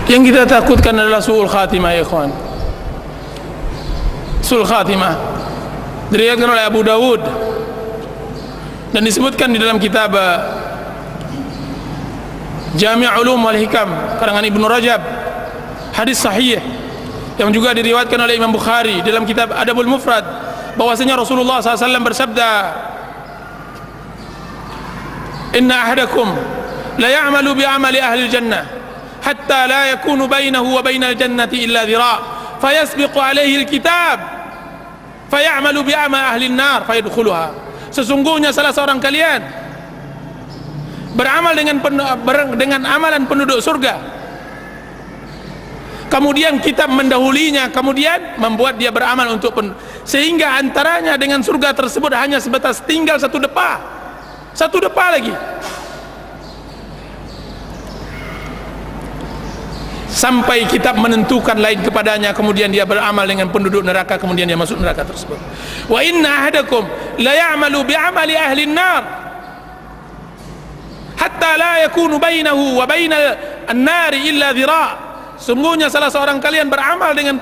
Yang kita takutkan adalah su'ul khatimah, ya ikhwan. Su'ul khatimah diriwayatkan oleh Abu Dawud dan disebutkan di dalam kitab Jami' Ulum wal Hikam karangan Ibnu Rajab, hadis sahih yang juga diriwayatkan oleh Imam Bukhari dalam kitab Adabul Mufrad, bahwasanya Rasulullah SAW bersabda, inna ahadakum la ya'malu bi amali ahli jannah hatta la yakunu bainahu wa bainal jannati illa dhira' fayasbiqu alaihi alkitab fayamalu bi amali ahli an-nar fayadkhuluha. Sesungguhnya salah seorang kalian beramal dengan amalan penduduk surga, kemudian kitab mendahulinya, kemudian membuat dia beramal untuk sehingga antaranya dengan surga tersebut hanya sebatas tinggal satu depa lagi, sampai kitab menentukan lain kepadanya, kemudian dia beramal dengan penduduk neraka, kemudian dia masuk neraka tersebut. Wa inna ahadakum la ya'malu bi amali ahli an-nar hatta la yakunu bainahu wa bainal an-nari illa dhira'. Sungguhnya salah seorang kalian beramal dengan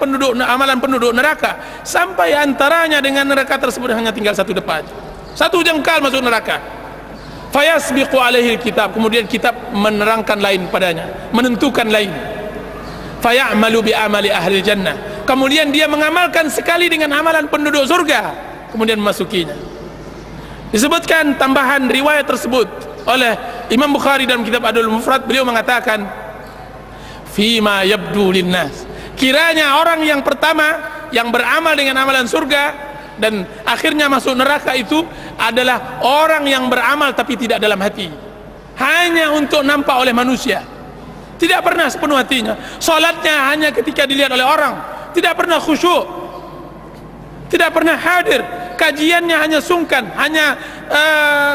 amalan penduduk neraka sampai antaranya dengan neraka tersebut hanya tinggal satu depa, satu jengkal masuk neraka. Fayasbiqu alaihi kitab, kemudian kitab menerangkan lain padanya, menentukan lain. Fayamalu bi amali ahli jannah, kemudian dia mengamalkan sekali dengan amalan penduduk surga, kemudian memasukinya. Disebutkan tambahan riwayat tersebut oleh Imam Bukhari dalam kitab Adabul Mufrad, beliau mengatakan fima yabdu linnas, kiranya orang yang pertama yang beramal dengan amalan surga dan akhirnya masuk neraka itu adalah orang yang beramal tapi tidak dalam hati, hanya untuk nampak oleh manusia, tidak pernah sepenuh hatinya. Salatnya hanya ketika dilihat oleh orang, tidak pernah khusyuk, tidak pernah hadir. Kajiannya hanya sungkan, hanya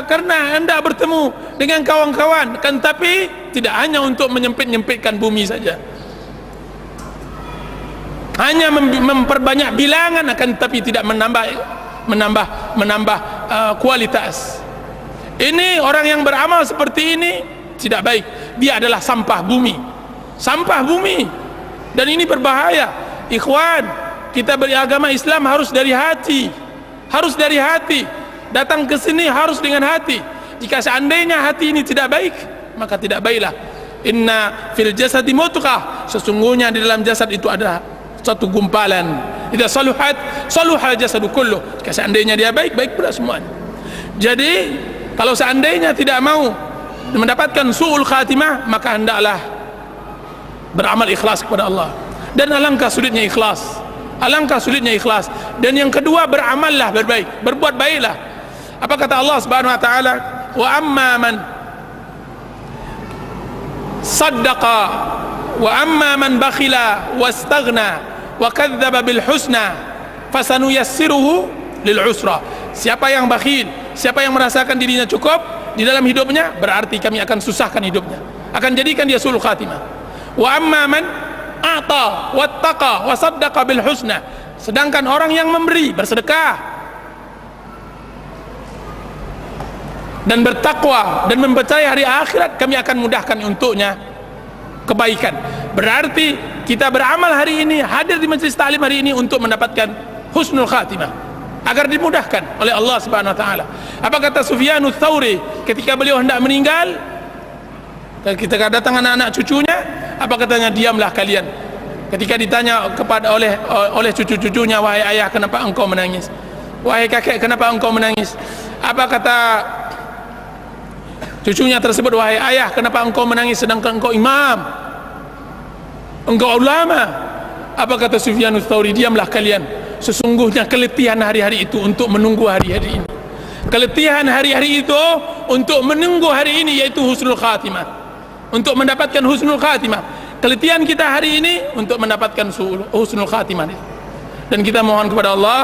karena hendak bertemu dengan kawan-kawan, kan, tapi tidak hanya untuk menyempit-nyempitkan bumi saja, hanya memperbanyak bilangan, akan tapi tidak menambah kualitas. Ini orang yang beramal seperti ini tidak baik, dia adalah sampah bumi, dan ini berbahaya. Ikhwan, kita beragama Islam harus dari hati, datang ke sini harus dengan hati. Jika seandainya hati ini tidak baik, maka tidak baiklah. Inna fil jasadi mudghah, sesungguhnya di dalam jasad itu ada satu gumpalan. Idza saluhat saluhal jasadu kullu, jika seandainya dia baik, baik pula semuanya. Jadi kalau seandainya tidak mau mendapatkan su'ul khatimah, maka hendaklah beramal ikhlas kepada Allah. Dan alangkah sulitnya ikhlas, dan yang kedua, beramallah berbaik, berbuat baiklah. Apa kata Allah Subhanahu wa taala? Wa amma man saddaqa wa amma man bakhila wastaghna wa kadzdzaba bil husna fasanuyassiruhu lil usra. Siapa yang bakhil, siapa yang merasakan dirinya cukup di dalam hidupnya, berarti kami akan susahkan hidupnya, akan jadikan dia sulul khatimah. Wa amma man a'ta wattaqa wa saddaqa bil husna, sedangkan orang yang memberi, bersedekah dan bertakwa dan mempercayai hari akhirat, kami akan mudahkan untuknya kebaikan. Berarti kita beramal hari ini, hadir di majelis ta'lim hari ini untuk mendapatkan husnul khatimah, agar dimudahkan oleh Allah Subhanahu wa taala. Apa kata Sufyanus Tsauri ketika beliau hendak meninggal, ketika datang anak-anak cucunya, apa katanya? Diamlah kalian. Ketika ditanya oleh cucu-cucunya, wahai ayah, kenapa engkau menangis? Wahai kakek, kenapa engkau menangis? Apa kata cucunya tersebut? Wahai ayah, kenapa engkau menangis sedangkan engkau imam, engkau ulama? Apa kata Sufyanus Tsauri? Diamlah kalian. Sesungguhnya keletihan hari-hari itu untuk menunggu hari-hari ini. Keletihan hari-hari itu untuk menunggu hari ini, yaitu husnul khatimah, untuk mendapatkan husnul khatimah. Keletihan kita hari ini untuk mendapatkan husnul khatimah. Dan kita mohon kepada Allah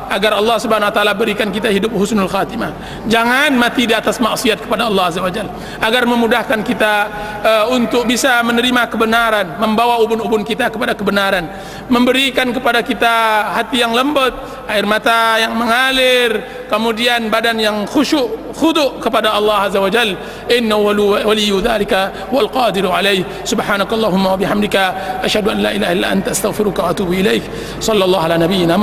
agar Allah Subhanahu wa taala berikan kita hidup husnul khatimah. Jangan mati di atas maksiat kepada Allah Azza wa Jalla, agar memudahkan kita untuk bisa menerima kebenaran, membawa ubun-ubun kita kepada kebenaran, memberikan kepada kita hati yang lembut, air mata yang mengalir, kemudian badan yang khusyuk khudu' kepada Allah Azza wa Jalla. Innahu waliyyu dzalika wal qadiru alaih. Subhanakallahumma wa bihamdika asyhadu an la ilaha illa anta astaghfiruka wa atubu ilaik. Sallallahu ala nabiyyina